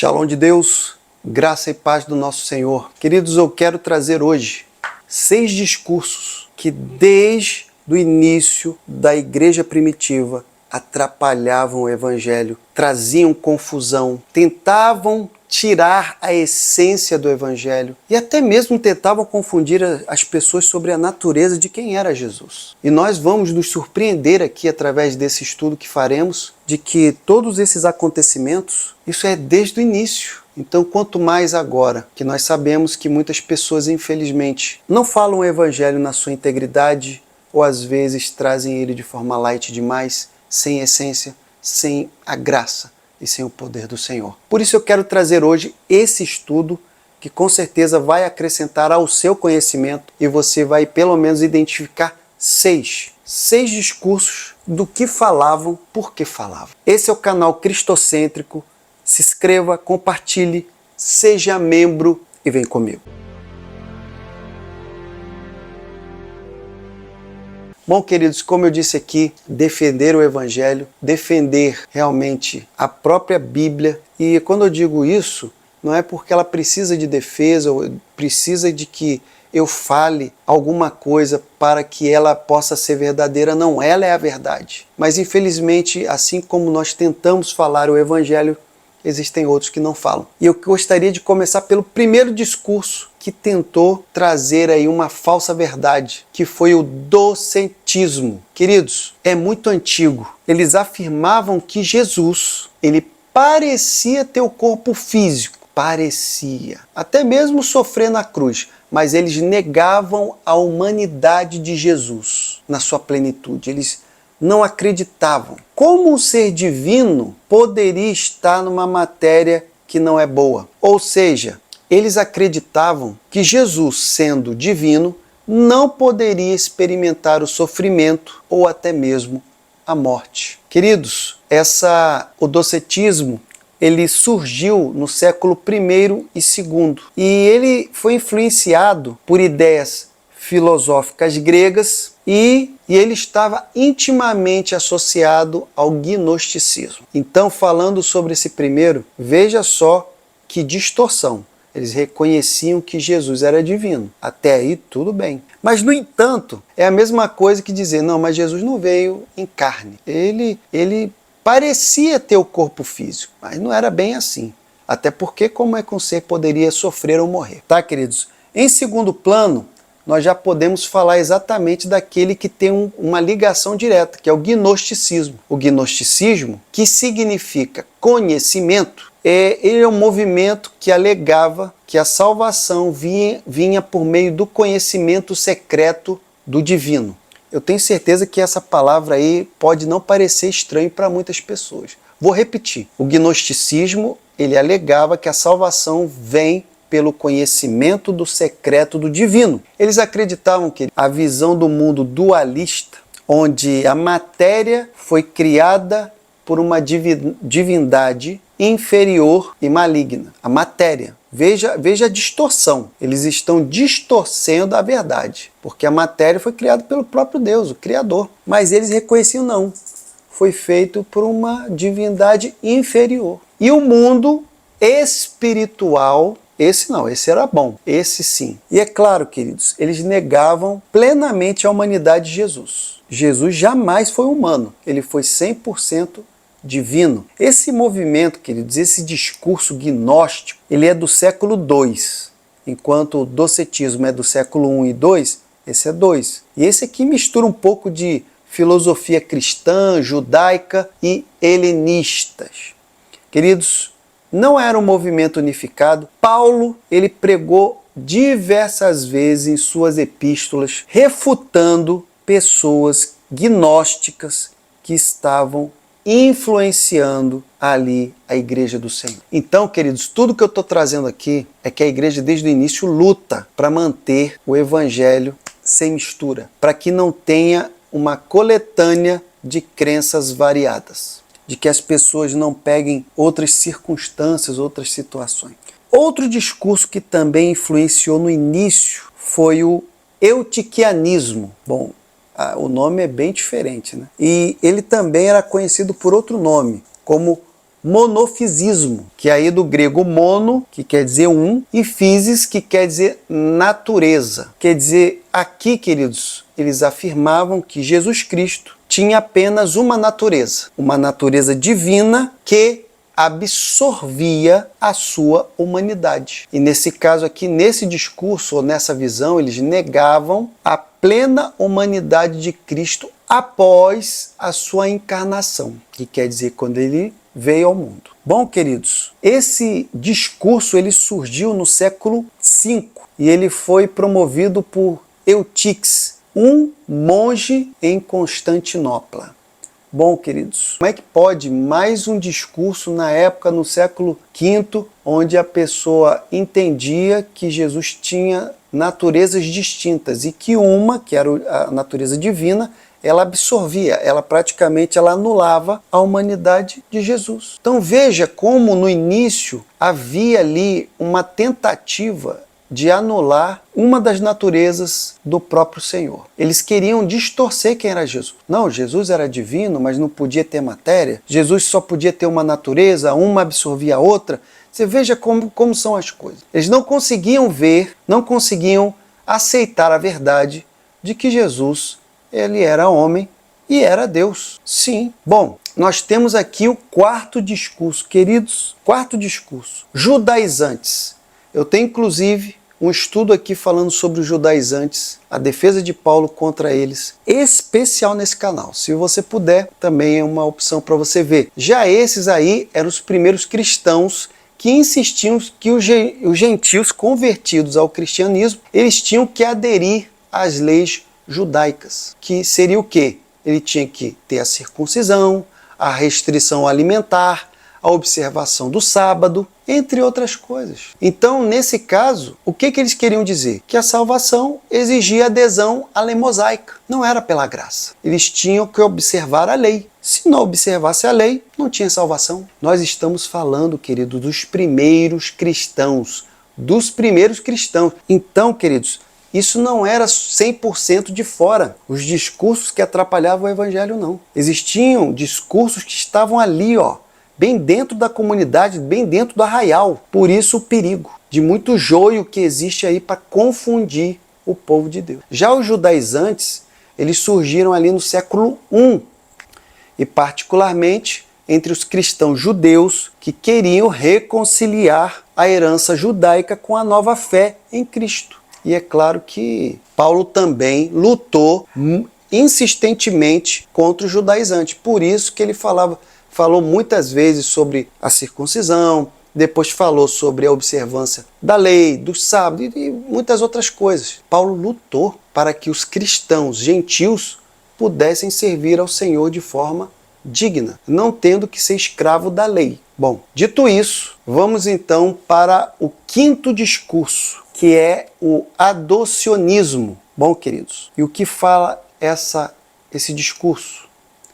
Shalom de Deus, graça e paz do nosso Senhor. Queridos, eu quero trazer hoje 6 discursos que desde o início da igreja primitiva atrapalhavam o evangelho, traziam confusão, tentavam tirar a essência do evangelho e até mesmo tentavam confundir as pessoas sobre a natureza de quem era Jesus. E nós vamos nos surpreender aqui através desse estudo que faremos de que todos esses acontecimentos, isso é desde o início. Então, quanto mais agora que nós sabemos que muitas pessoas, infelizmente, não falam o evangelho na sua integridade ou às vezes trazem ele de forma light demais, sem essência, sem a graça e sem o poder do Senhor. Por isso eu quero trazer hoje esse estudo que com certeza vai acrescentar ao seu conhecimento e você vai pelo menos identificar 6 discursos do que falavam, por que falavam. Esse é o canal Cristocêntrico. Se inscreva, compartilhe, seja membro e vem comigo. Bom, queridos, como eu disse aqui, defender o Evangelho, defender realmente a própria Bíblia. E quando eu digo isso, não é porque ela precisa de defesa ou precisa de que eu fale alguma coisa para que ela possa ser verdadeira. Não, ela é a verdade. Mas infelizmente, assim como nós tentamos falar o Evangelho, existem outros que não falam. E eu gostaria de começar pelo primeiro discurso que tentou trazer aí uma falsa verdade, que foi o docetismo. Queridos, é muito antigo. Eles afirmavam que Jesus, ele parecia ter o corpo físico, parecia, até mesmo sofrer na cruz, mas eles negavam a humanidade de Jesus na sua plenitude. Eles não acreditavam. Como um ser divino poderia estar numa matéria que não é boa? Ou seja, eles acreditavam que Jesus, sendo divino, não poderia experimentar o sofrimento ou até mesmo a morte. Queridos, o docetismo, ele surgiu no século I e II e ele foi influenciado por ideias filosóficas gregas e ele estava intimamente associado ao gnosticismo. Então, falando sobre esse primeiro, veja só que distorção. Eles reconheciam que Jesus era divino. Até aí, tudo bem. Mas, no entanto, é a mesma coisa que dizer, não, mas Jesus não veio em carne. Ele parecia ter o corpo físico, mas não era bem assim. Até porque como é que um ser poderia sofrer ou morrer? Tá, queridos? Em segundo plano, nós já podemos falar exatamente daquele que tem uma ligação direta, que é o gnosticismo. O gnosticismo, que significa conhecimento, ele é um movimento que alegava que a salvação vinha por meio do conhecimento secreto do divino. Eu tenho certeza que essa palavra aí pode não parecer estranha para muitas pessoas. Vou repetir. O gnosticismo, ele alegava que a salvação vem pelo conhecimento do secreto do divino. Eles acreditavam que a visão do mundo dualista, onde a matéria foi criada por uma divindade inferior e maligna. A matéria. Veja a distorção. Eles estão distorcendo a verdade, porque a matéria foi criada pelo próprio Deus, o Criador. Mas eles reconheciam não. Foi feito por uma divindade inferior. E o mundo espiritual, esse não, esse era bom, esse sim. E é claro, queridos, eles negavam plenamente a humanidade de Jesus. Jesus jamais foi humano, ele foi 100% divino. Esse movimento, queridos, esse discurso gnóstico, ele é do século II, enquanto o docetismo é do século I e II, esse é II. E esse aqui mistura um pouco de filosofia cristã, judaica e helenistas. Queridos, não era um movimento unificado. Paulo, ele pregou diversas vezes em suas epístolas, refutando pessoas gnósticas que estavam influenciando ali a igreja do Senhor. Então, queridos, tudo que eu estou trazendo aqui é que a igreja desde o início luta para manter o evangelho sem mistura, para que não tenha uma coletânea de crenças variadas, de que as pessoas não peguem outras circunstâncias, outras situações. Outro discurso que também influenciou no início foi o eutiquianismo. Bom, o nome é bem diferente, né? E ele também era conhecido por outro nome, como monofisismo, que aí do grego mono, que quer dizer um, e physis, que quer dizer natureza. Quer dizer, aqui, queridos, eles afirmavam que Jesus Cristo tinha apenas uma natureza divina que absorvia a sua humanidade. E nesse caso aqui, nesse discurso ou nessa visão, eles negavam a plena humanidade de Cristo após a sua encarnação, que quer dizer quando ele veio ao mundo. Bom, queridos, esse discurso ele surgiu no século V e ele foi promovido por Eutix, um monge em Constantinopla. Bom, queridos, como é que pode mais um discurso na época, no século V, onde a pessoa entendia que Jesus tinha naturezas distintas e que uma, que era a natureza divina, ela absorvia, ela praticamente anulava a humanidade de Jesus. Então veja como no início havia ali uma tentativa de anular uma das naturezas do próprio Senhor. Eles queriam distorcer quem era Jesus. Não, Jesus era divino, mas não podia ter matéria. Jesus só podia ter uma natureza, uma absorvia a outra. Você veja como são as coisas. Eles não conseguiam ver, não conseguiam aceitar a verdade de que Jesus, ele era homem e era Deus. Sim. Bom, nós temos aqui o quarto discurso, queridos, quarto discurso, judaizantes. Eu tenho, inclusive, um estudo aqui falando sobre os judaizantes, a defesa de Paulo contra eles, especial nesse canal. Se você puder, também é uma opção para você ver. Já esses aí eram os primeiros cristãos que insistiam que os gentios convertidos ao cristianismo, eles tinham que aderir às leis judaicas, que seria o quê? Ele tinha que ter a circuncisão, a restrição alimentar, a observação do sábado, entre outras coisas. Então, nesse caso, o que eles queriam dizer? Que a salvação exigia adesão à lei mosaica. Não era pela graça. Eles tinham que observar a lei. Se não observasse a lei, não tinha salvação. Nós estamos falando, querido, dos primeiros cristãos. Dos primeiros cristãos. Então, queridos, isso não era 100% de fora. Os discursos que atrapalhavam o evangelho, não. Existiam discursos que estavam ali, bem dentro da comunidade, bem dentro do arraial. Por isso o perigo de muito joio que existe aí para confundir o povo de Deus. Já os judaizantes, eles surgiram ali no século I, e particularmente entre os cristãos judeus que queriam reconciliar a herança judaica com a nova fé em Cristo. E é claro que Paulo também lutou insistentemente contra os judaizantes. Por isso que ele falou muitas vezes sobre a circuncisão, depois falou sobre a observância da lei, do sábado e muitas outras coisas. Paulo lutou para que os cristãos gentios pudessem servir ao Senhor de forma digna, não tendo que ser escravo da lei. Bom, dito isso, vamos então para o quinto discurso, que é o adocionismo. Bom, queridos, e o que fala esse discurso?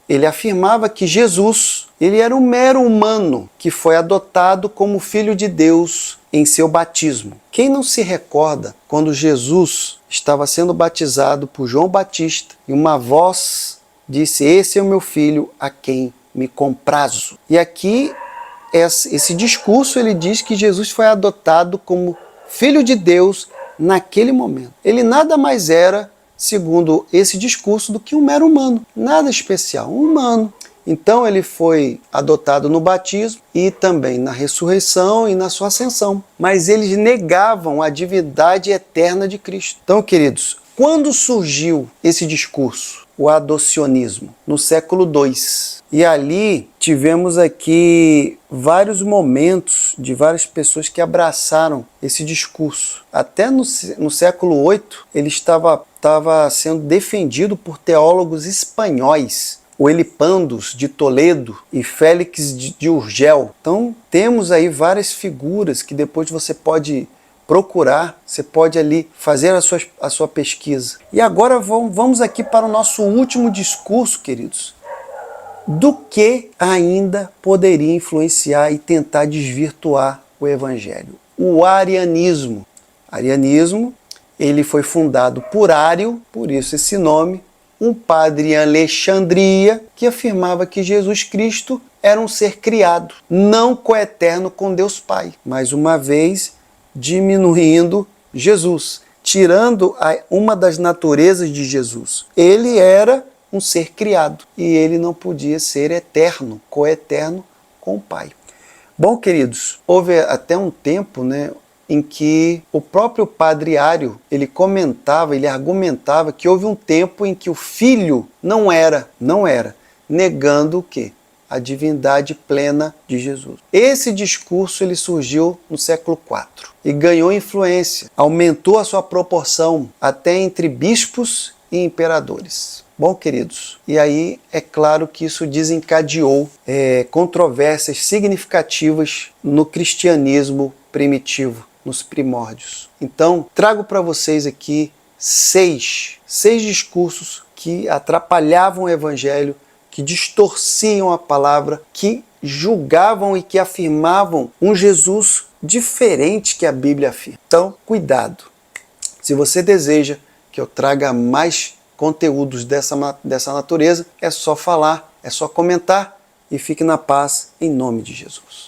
Ele afirmava que Jesus, ele era um mero humano que foi adotado como filho de Deus em seu batismo. Quem não se recorda quando Jesus estava sendo batizado por João Batista e uma voz disse: "Esse é o meu filho a quem me comprazo"? E aqui, esse discurso, ele diz que Jesus foi adotado como filho de Deus naquele momento. Ele nada mais era, segundo esse discurso, do que um mero humano. Nada especial, um humano. Então ele foi adotado no batismo e também na ressurreição e na sua ascensão. Mas eles negavam a divindade eterna de Cristo. Então, queridos, quando surgiu esse discurso, o adocionismo? No século II. E ali tivemos aqui vários momentos de várias pessoas que abraçaram esse discurso. Até no século VIII ele estava sendo defendido por teólogos espanhóis, o Elipandos de Toledo e Félix de Urgel. Então temos aí várias figuras que depois você pode procurar, você pode ali fazer a sua pesquisa. E agora vamos aqui para o nosso último discurso, queridos, do que ainda poderia influenciar e tentar desvirtuar o evangelho. O arianismo. Arianismo, ele foi fundado por Ário, por isso esse nome, um padre em Alexandria que afirmava que Jesus Cristo era um ser criado, não coeterno com Deus Pai. Mais uma vez, diminuindo Jesus, tirando uma das naturezas de Jesus. Ele era um ser criado e ele não podia ser eterno, coeterno com o Pai. Bom, queridos, houve até um tempo, em que o próprio Padre Ário, ele argumentava que houve um tempo em que o Filho não era, negando o quê? A divindade plena de Jesus. Esse discurso ele surgiu no século IV e ganhou influência, aumentou a sua proporção até entre bispos e imperadores. Bom, queridos, e aí é claro que isso desencadeou controvérsias significativas no cristianismo primitivo, nos primórdios. Então, trago para vocês aqui seis discursos que atrapalhavam o evangelho, que distorciam a palavra, que julgavam e que afirmavam um Jesus diferente que a Bíblia afirma. Então, cuidado. Se você deseja que eu traga mais conteúdos dessa natureza, é só falar, é só comentar e fique na paz em nome de Jesus.